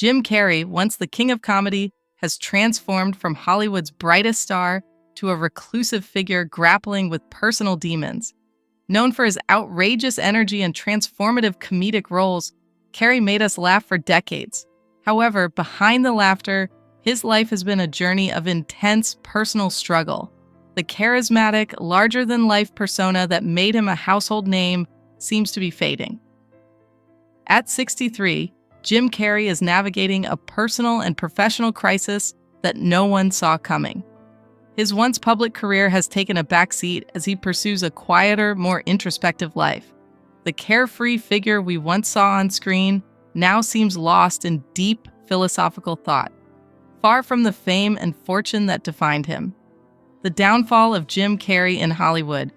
Jim Carrey, once the king of comedy, has transformed from Hollywood's brightest star to a reclusive figure grappling with personal demons. Known for his outrageous energy and transformative comedic roles, Carrey made us laugh for decades. However, behind the laughter, his life has been a journey of intense personal struggle. The charismatic, larger-than-life persona that made him a household name seems to be fading. At 63, Jim Carrey is navigating a personal and professional crisis that no one saw coming. His once public career has taken a backseat as he pursues a quieter, more introspective life. The carefree figure we once saw on screen now seems lost in deep philosophical thought, far from the fame and fortune that defined him. The downfall of Jim Carrey in Hollywood.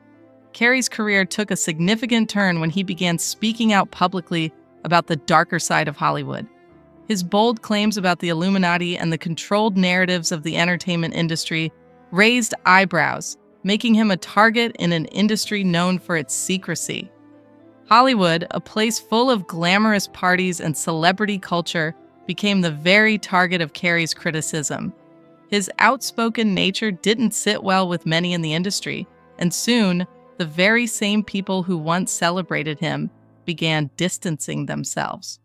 Carrey's career took a significant turn when he began speaking out publicly about the darker side of Hollywood. His bold claims about the Illuminati and the controlled narratives of the entertainment industry raised eyebrows, making him a target in an industry known for its secrecy. Hollywood, a place full of glamorous parties and celebrity culture, became the very target of Carrey's criticism. His outspoken nature didn't sit well with many in the industry, and soon, the very same people who once celebrated him began distancing themselves.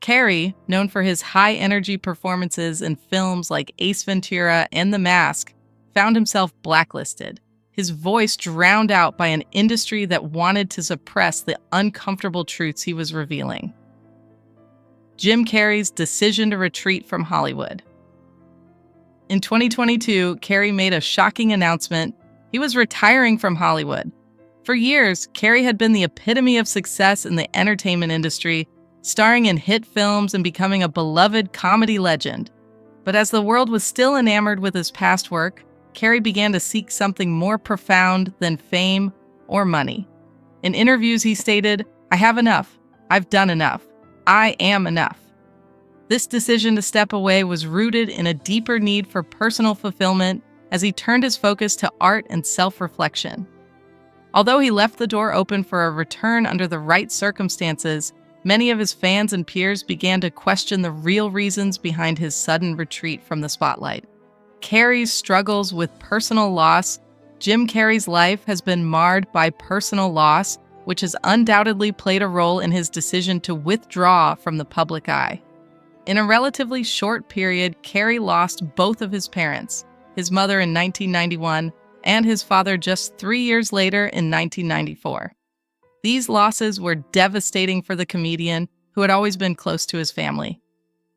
Carrey, known for his high-energy performances in films like Ace Ventura and The Mask, found himself blacklisted, his voice drowned out by an industry that wanted to suppress the uncomfortable truths he was revealing. Jim Carrey's decision to retreat from Hollywood. In 2022, Carrey made a shocking announcement. He was retiring from Hollywood. For years, Carrey had been the epitome of success in the entertainment industry, starring in hit films and becoming a beloved comedy legend. But as the world was still enamored with his past work, Carrey began to seek something more profound than fame or money. In interviews, he stated, "I have enough. I've done enough. I am enough." This decision to step away was rooted in a deeper need for personal fulfillment as he turned his focus to art and self-reflection. Although he left the door open for a return under the right circumstances, many of his fans and peers began to question the real reasons behind his sudden retreat from the spotlight. Carrey's struggles with personal loss. Jim Carrey's life has been marred by personal loss, which has undoubtedly played a role in his decision to withdraw from the public eye. In a relatively short period, Carrey lost both of his parents, his mother in 1991 and his father just 3 years later in 1994. These losses were devastating for the comedian, who had always been close to his family.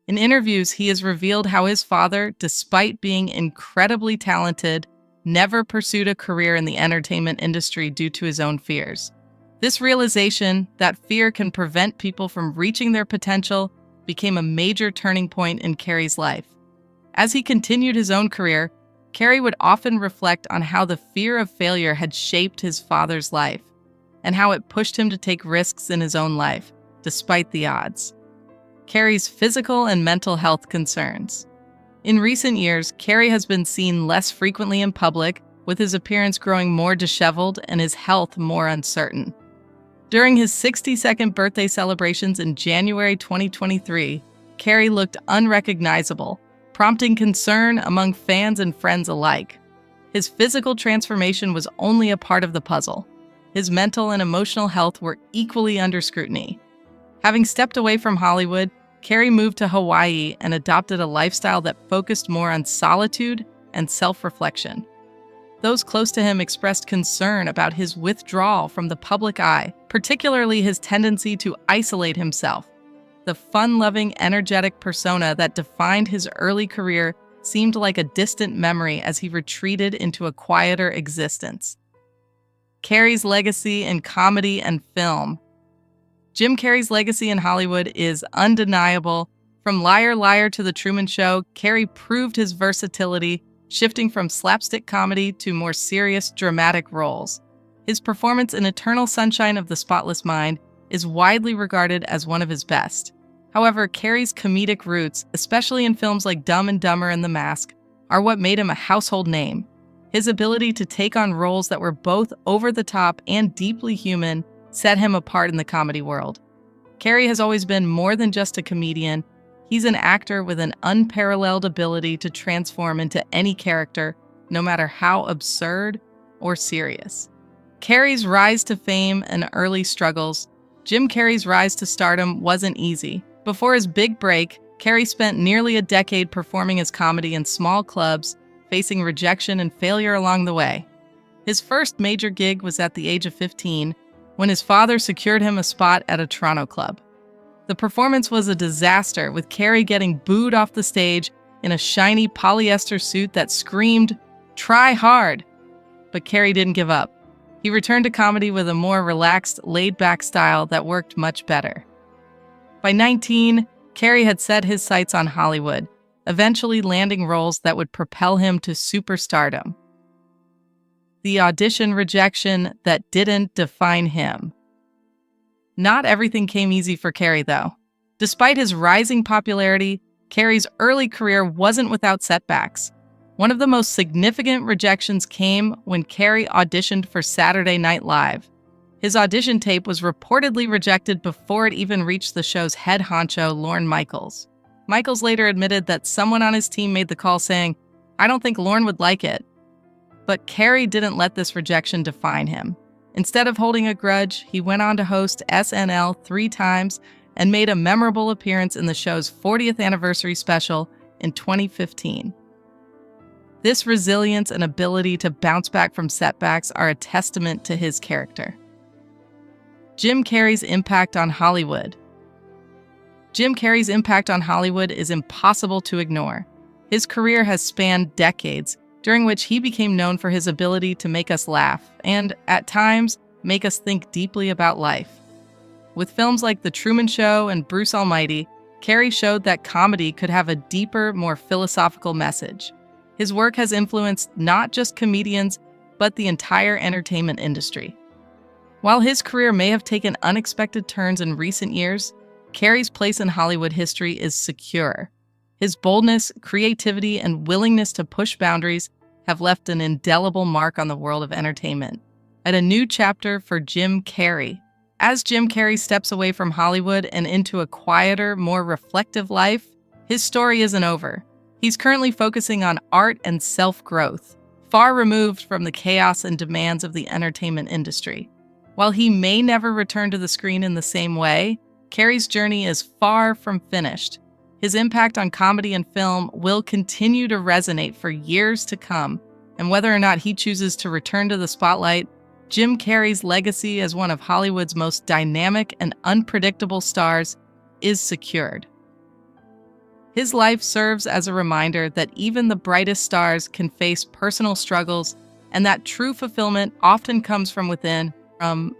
In interviews, he has revealed how his father, despite being incredibly talented, never pursued a career in the entertainment industry due to his own fears. This realization that fear can prevent people from reaching their potential became a major turning point in Carrey's life. As he continued his own career, Carrey would often reflect on how the fear of failure had shaped his father's life, and how it pushed him to take risks in his own life, despite the odds. Carrey's physical and mental health concerns. In recent years, Carrey has been seen less frequently in public, with his appearance growing more disheveled and his health more uncertain. During his 62nd birthday celebrations in January 2023, Carrey looked unrecognizable, prompting concern among fans and friends alike. His physical transformation was only a part of the puzzle. His mental and emotional health were equally under scrutiny. Having stepped away from Hollywood, Carrey moved to Hawaii and adopted a lifestyle that focused more on solitude and self-reflection. Those close to him expressed concern about his withdrawal from the public eye, particularly his tendency to isolate himself. The fun-loving, energetic persona that defined his early career seemed like a distant memory as he retreated into a quieter existence. Carrey's legacy in comedy and film. Jim Carrey's legacy in Hollywood is undeniable. From Liar Liar to The Truman Show, Carrey proved his versatility, shifting from slapstick comedy to more serious, dramatic roles. His performance in Eternal Sunshine of the Spotless Mind is widely regarded as one of his best. However, Carrey's comedic roots, especially in films like Dumb and Dumber and The Mask, are what made him a household name. His ability to take on roles that were both over the top and deeply human set him apart in the comedy world. Carrey has always been more than just a comedian. He's an actor with an unparalleled ability to transform into any character, no matter how absurd or serious. Carrey's rise to fame and early struggles. Jim Carrey's rise to stardom wasn't easy. Before his big break, Carrey spent nearly a decade performing his comedy in small clubs, facing rejection and failure along the way. His first major gig was at the age of 15, when his father secured him a spot at a Toronto club. The performance was a disaster, with Carrey getting booed off the stage in a shiny polyester suit that screamed, "Try hard!" But Carrey didn't give up. He returned to comedy with a more relaxed, laid-back style that worked much better. By 19, Carrey had set his sights on Hollywood, eventually landing roles that would propel him to superstardom. The audition rejection that didn't define him. Not everything came easy for Carrey, though. Despite his rising popularity, Carrey's early career wasn't without setbacks. One of the most significant rejections came when Carrey auditioned for Saturday Night Live. His audition tape was reportedly rejected before it even reached the show's head honcho, Lorne Michaels. Michaels later admitted that someone on his team made the call saying, "I don't think Lorne would like it." But Carrey didn't let this rejection define him. Instead of holding a grudge, he went on to host SNL 3 times and made a memorable appearance in the show's 40th anniversary special in 2015. This resilience and ability to bounce back from setbacks are a testament to his character. Jim Carrey's impact on Hollywood. Jim Carrey's impact on Hollywood is impossible to ignore. His career has spanned decades, during which he became known for his ability to make us laugh and, at times, make us think deeply about life. With films like The Truman Show and Bruce Almighty, Carrey showed that comedy could have a deeper, more philosophical message. His work has influenced not just comedians, but the entire entertainment industry. While his career may have taken unexpected turns in recent years, Carrey's place in Hollywood history is secure. His boldness, creativity, and willingness to push boundaries have left an indelible mark on the world of entertainment. And a new chapter for Jim Carrey. As Jim Carrey steps away from Hollywood and into a quieter, more reflective life, his story isn't over. He's currently focusing on art and self-growth, far removed from the chaos and demands of the entertainment industry. While he may never return to the screen in the same way, Carrey's journey is far from finished. His impact on comedy and film will continue to resonate for years to come, and whether or not he chooses to return to the spotlight, Jim Carrey's legacy as one of Hollywood's most dynamic and unpredictable stars is secured. His life serves as a reminder that even the brightest stars can face personal struggles, and that true fulfillment often comes from within, from